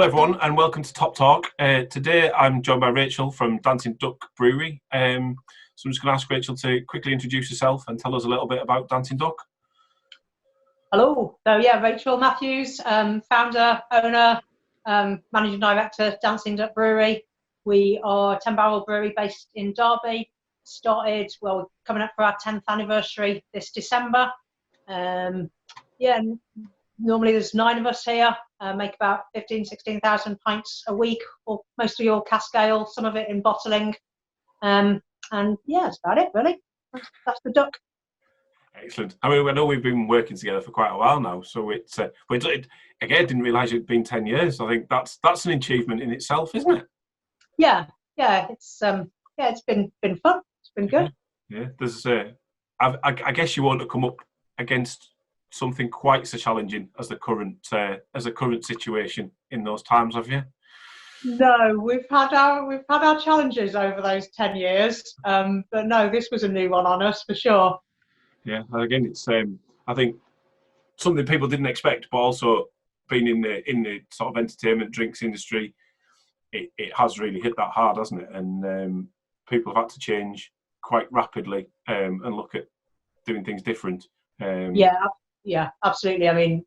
everyone, and welcome to Top Talk. Today I'm joined by Rachel from Dancing Duck Brewery. So I'm just going to ask Rachel to quickly introduce herself and tell us a little bit about Dancing Duck. Hello. So yeah, Rachel Matthews, founder, owner, managing director, Dancing Duck Brewery. We are a 10-barrel brewery based in Derby. We're coming up for our 10th anniversary this December. Normally there's 9 of us here, make about 16,000 pints a week, or mostly all cask ale, some of it in bottling. And yeah, that's about it really. That's the Duck. Excellent. I mean, I know we've been working together for quite a while now, so it's didn't realise it'd been 10 years. I think that's an achievement in itself, isn't it? Yeah. It's been fun. It's been good. Yeah. There's I guess you want to come up against something quite so challenging as the current situation in those times, have you? No, we've had our challenges over those 10 years, but no, this was a new one on us for sure. Yeah, again, it's I think something people didn't expect, but also being in the sort of entertainment drinks industry, it has really hit that hard, hasn't it? And people have had to change quite rapidly and look at doing things different. Yeah, absolutely. I mean,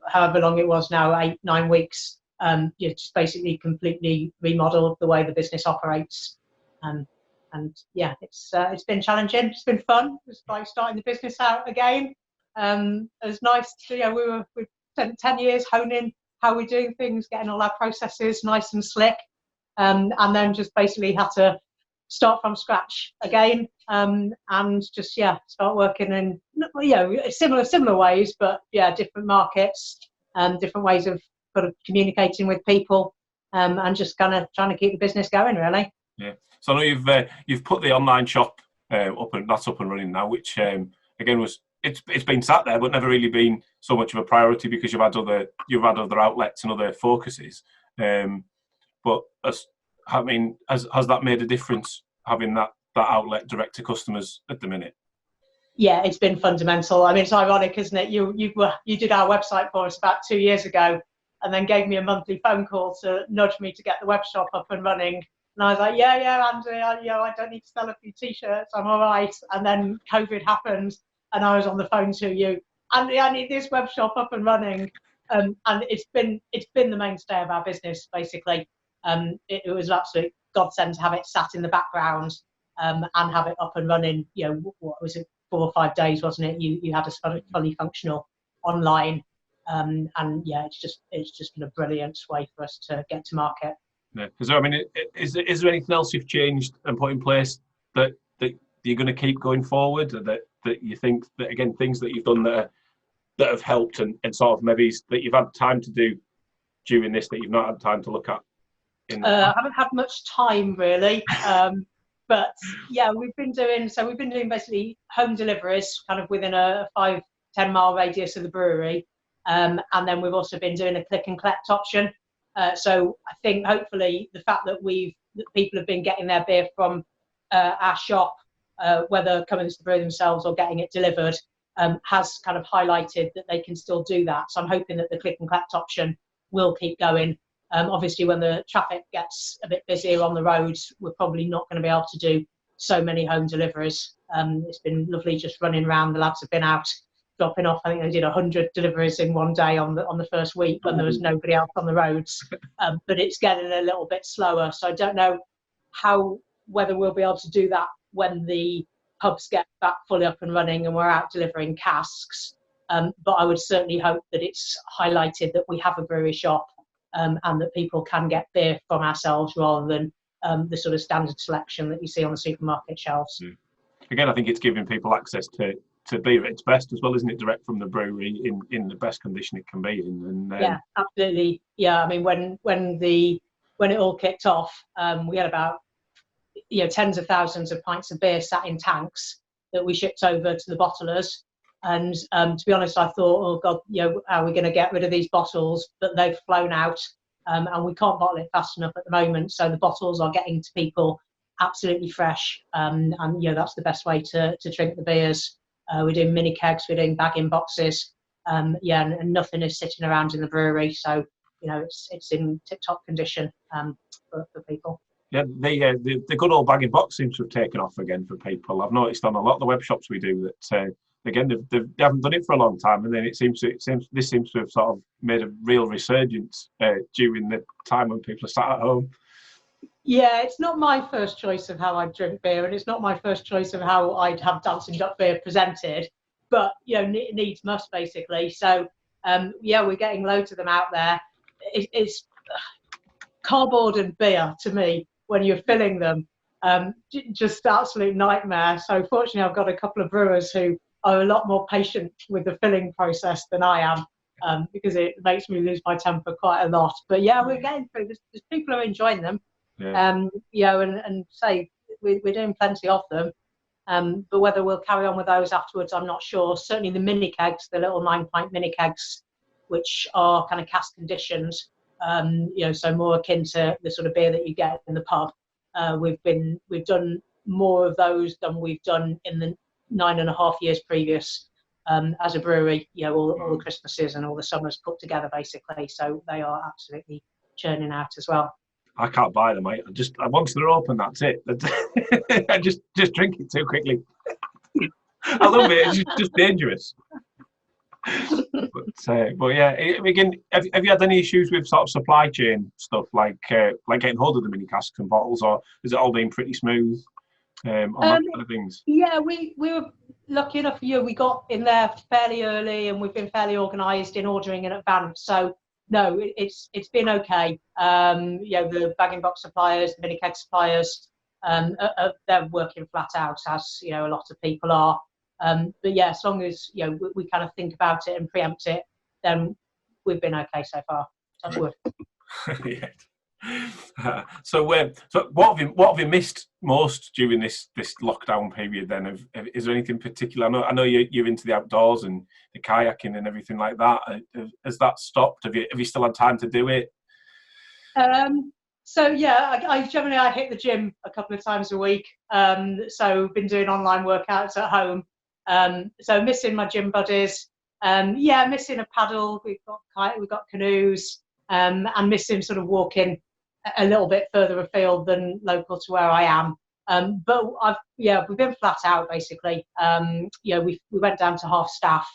however long it was now, 8-9 weeks, you just basically completely remodeled the way the business operates. And yeah, it's been challenging. It's been fun. It's like starting the business out again. It was nice to, we've spent 10 years honing how we're doing things, getting all our processes nice and slick, and then just basically had to start from scratch again, and just start working in similar ways, but different markets, different ways of sort of communicating with people, and just kind of trying to keep the business going really. Yeah. So I know you've put the online shop up and running now, which again it's been sat there but never really been so much of a priority because you've had other outlets and other focuses. But has that made a difference having that outlet direct to customers at the minute? Yeah, it's been fundamental. I mean, it's ironic, isn't it? You did our website for us about 2 years ago, and then gave me a monthly phone call to nudge me to get the web shop up and running. And I was like, yeah, Andy, I don't need to sell a few T-shirts. I'm all right. And then COVID happened, and I was on the phone to you. Andy, I need this web shop up and running. And it's been the mainstay of our business, basically. It was an absolute godsend to have it sat in the background, and have it up and running. What was it, 4 or 5 days, wasn't it? You had a fully functional online, and it's just been a brilliant way for us to get to market. Yeah. I mean, is there anything else you've changed and put in place that you're going to keep going forward? That you think that, again, things that you've done that have helped and sort of maybe that you've had time to do during this that you've not had time to look at? I haven't had much time really, but yeah, we've been doing basically home deliveries kind of within a 5-10 mile radius of the brewery, and then we've also been doing a click and collect option. So I think hopefully the fact that people have been getting their beer from our shop, whether coming to the brewery themselves or getting it delivered, has kind of highlighted that they can still do that. So I'm hoping that the click and collect option will keep going. Obviously, when the traffic gets a bit busier on the roads, we're probably not going to be able to do so many home deliveries. It's been lovely just running around. The lads have been out dropping off. I think they did 100 deliveries in one day on the first week when there was nobody else on the roads. But it's getting a little bit slower. So I don't know whether we'll be able to do that when the pubs get back fully up and running and we're out delivering casks. But I would certainly hope that it's highlighted that we have a brewery shop, and that people can get beer from ourselves rather than the sort of standard selection that you see on the supermarket shelves. Again, I think it's giving people access to beer at its best as well, isn't it? Direct from the brewery in the best condition it can be in. And, yeah, absolutely. Yeah, I mean, when it all kicked off, we had about tens of thousands of pints of beer sat in tanks that we shipped over to the bottlers. And to be honest, I thought, oh God, how are we going to get rid of these bottles? But they've flown out, and we can't bottle it fast enough at the moment. So the bottles are getting to people absolutely fresh, and that's the best way to drink the beers. We're doing mini kegs, we're doing bag-in boxes, and nothing is sitting around in the brewery. So it's in tip-top condition for people. Yeah, the good old bag in box seems to have taken off again for people. I've noticed on a lot of the web shops we do that again they haven't done it for a long time, and then this seems to have sort of made a real resurgence during the time when people are sat at home. Yeah, it's not my first choice of how I drink beer, and it's not my first choice of how I'd have Dancing Duck beer presented. But needs must basically. So we're getting loads of them out there. It's cardboard and beer to me when you're filling them. Just absolute nightmare. So fortunately, I've got a couple of brewers who are a lot more patient with the filling process than I am, because it makes me lose my temper quite a lot. But yeah, we're getting through. There's people who are enjoying them. Yeah. And say we're doing plenty of them. But whether we'll carry on with those afterwards, I'm not sure. Certainly the mini kegs, the little 9-pint mini kegs, which are kind of cask conditioned, so more akin to the sort of beer that you get in the pub. We've done more of those than we've done in the 9.5 years previous as a brewery. All the Christmases and all the summers put together basically. So they are absolutely churning out as well. I can't buy them. Once they're open, that's it. I just drink it too quickly. I love it. It's just dangerous. But yeah, again, have you had any issues with sort of supply chain stuff, like getting hold of the mini casks and bottles, or has it all been pretty smooth on that kind of things? Yeah, we were lucky enough. We got in there fairly early, and we've been fairly organised in ordering in advance. So no, it's been okay. The bag in box suppliers, the mini keg suppliers, they're working flat out, as a lot of people are. But yeah, as long as we kind of think about it and preempt it, then we've been okay so far. Touch wood. Yeah. So what have you missed most during this lockdown period? Then, is there anything particular? I know you're into the outdoors and the kayaking and everything like that. Has that stopped? Have you still had time to do it? So yeah, I hit the gym a couple of times a week. So been doing online workouts at home. So missing my gym buddies. Missing a paddle. We've got canoes. And missing sort of walking a little bit further afield than local to where I am. But we've been flat out basically. We went down to half staff.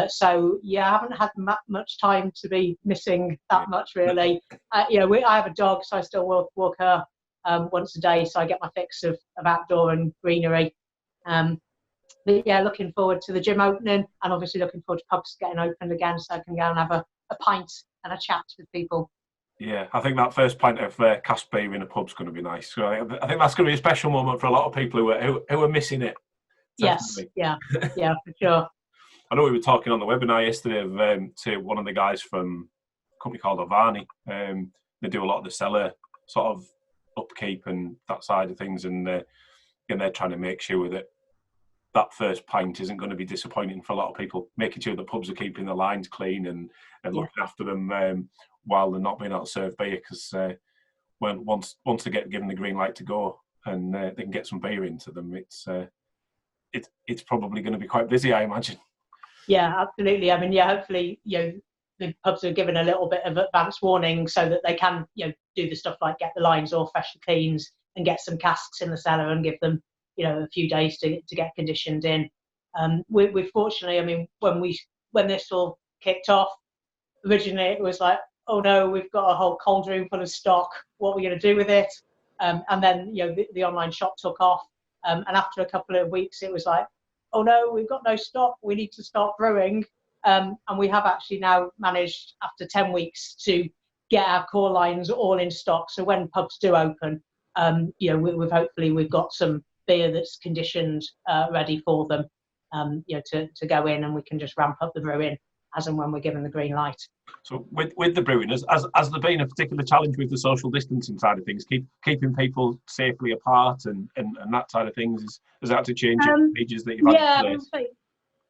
So I haven't had much time to be missing that much really. I have a dog, so I still walk her once a day, so I get my fix of outdoor and greenery. But yeah, looking forward to the gym opening, and obviously looking forward to pubs getting opened again, so I can go and have a pint and a chat with people. Yeah, I think that first pint of cask beer in a pub's going to be nice. So I think that's going to be a special moment for a lot of people who are missing it. Definitely. Yes, yeah, for sure. I know we were talking on the webinar yesterday to one of the guys from a company called Avani. They do a lot of the cellar sort of upkeep and that side of things, and they're trying to make sure that first pint isn't going to be disappointing for a lot of people, making sure the pubs are keeping the lines clean and looking after them while they're not being able to serve beer, because once they get given the green light to go and they can get some beer into them, it's probably going to be quite busy, I imagine. Yeah, absolutely. I mean, hopefully, the pubs are given a little bit of advance warning so that they can, do the stuff like get the lines all freshly cleaned and get some casks in the cellar and give them, a few days to get conditioned in. We fortunately, I mean, when this all kicked off, originally it was like, oh no, we've got a whole cold room full of stock. What are we going to do with it? And then, the online shop took off. And after a couple of weeks, it was like, oh no, we've got no stock. We need to start brewing. And we have actually now managed, after 10 weeks, to get our core lines all in stock. So when pubs do open, we've got some beer that's conditioned, ready for them, to go in, and we can just ramp up the brewing as and when we're given the green light. So with the brewing, has there been a particular challenge with the social distancing side of things, keeping people safely apart and that side of things? Has that had to change ages that you've had in place?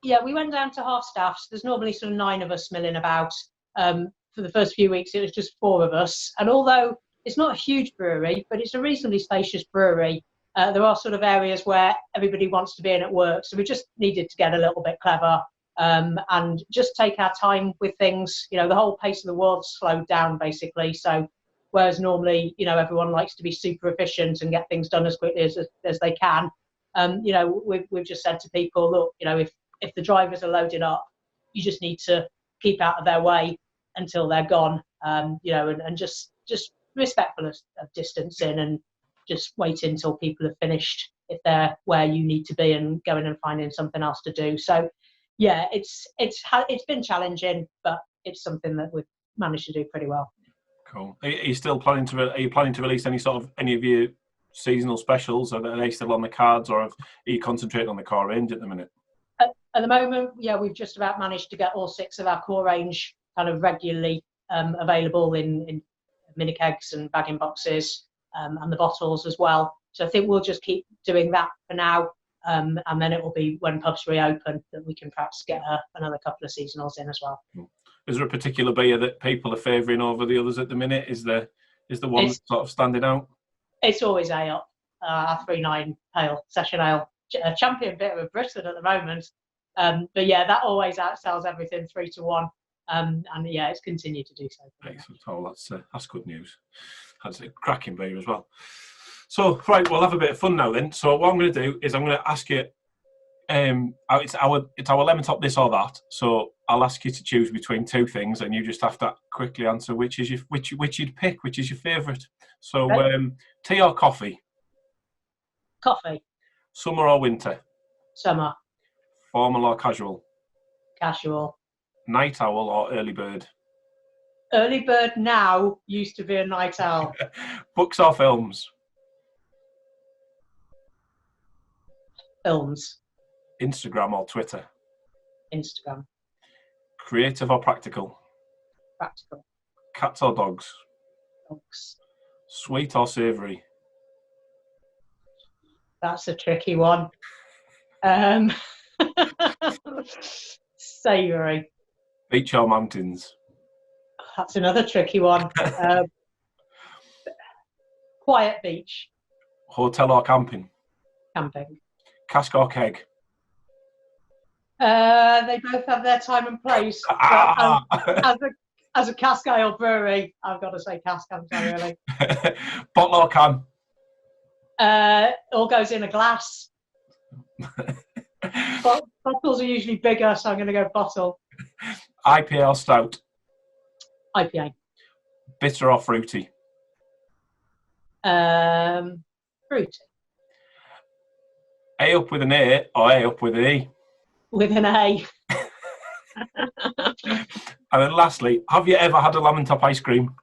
Yeah, we went down to half staff. So there's normally sort of 9 of us milling about. For the first few weeks, it was just 4 of us. And although it's not a huge brewery, but it's a reasonably spacious brewery, there are sort of areas where everybody wants to be in at work. So we just needed to get a little bit clever and just take our time with things. You know, the whole pace of the world slowed down basically. So whereas normally, you know, everyone likes to be super efficient and get things done as quickly as they can, you know, we've just said to people, look, you know, if the drivers are loaded up, you just need to keep out of their way until they're gone, you know, and just respectful of distancing, and just wait until people have finished if they're where you need to be, and going and finding something else to do. So yeah, it's been challenging, but it's something that we've managed to do pretty well. Cool. Are you still planning to release any of your seasonal specials? Are they still on the cards, or are you concentrating on the core range at the minute? At the moment, yeah, we've just about managed to get all 6 of our core range kind of regularly available in mini kegs and bagging boxes, and the bottles as well. So I think we'll just keep doing that for now, and then it will be when pubs reopen that we can perhaps get another couple of seasonals in as well. Is there a particular beer that people are favouring over the others at the minute? Is the one that's sort of standing out? It's always ale, our 3.9 pale session ale, champion bit of Britain at the moment. But yeah, that always outsells everything 3-1, and yeah, it's continued to do so. Excellent. Oh, that's good news. That's a cracking beer as well. So right, we'll have a bit of fun now then. So what I'm going to do is I'm going to ask you. It's our Lemontop this or that. So I'll ask you to choose between 2 things, and you just have to quickly answer which you'd pick, which is your favourite. So tea or coffee? Coffee. Summer or winter? Summer. Formal or casual? Casual. Night owl or early bird? Early bird now, used to be a night owl. Books or films? Films. Instagram or Twitter? Instagram. Creative or practical? Practical. Cats or dogs? Dogs. Sweet or savoury? That's a tricky one. Savoury. Beach or mountains? That's another tricky one. Quiet beach. Hotel or camping? Camping. Cask or keg? They both have their time and place. As a cask ale brewery, I've got to say cask, I'm sorry, really. Bottle or can? All goes in a glass. Bottles are usually bigger, so I'm going to go bottle. IPA or stout? IPA. Bitter or fruity? Fruity. A up with an A or A up with an E? With an A. And then lastly, have you ever had a Lemontop ice cream?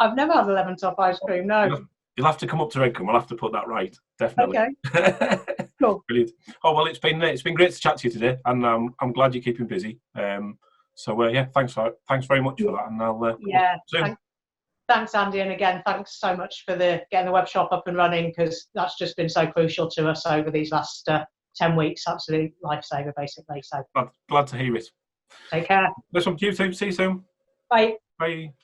I've never had a Lemontop ice cream, no. You'll have to come up to Redcombe. We'll have to put that right, definitely. Okay. Cool. Brilliant. Oh well, it's been great to chat to you today, and I'm glad you're keeping busy. So yeah, thanks very much for that, and I'll soon. Thanks, Andy, and again, thanks so much for getting the web shop up and running, because that's just been so crucial to us over these last 10 weeks. Absolute lifesaver, basically. So glad to hear it. Take care. This one, you too. See you soon. Bye. Bye.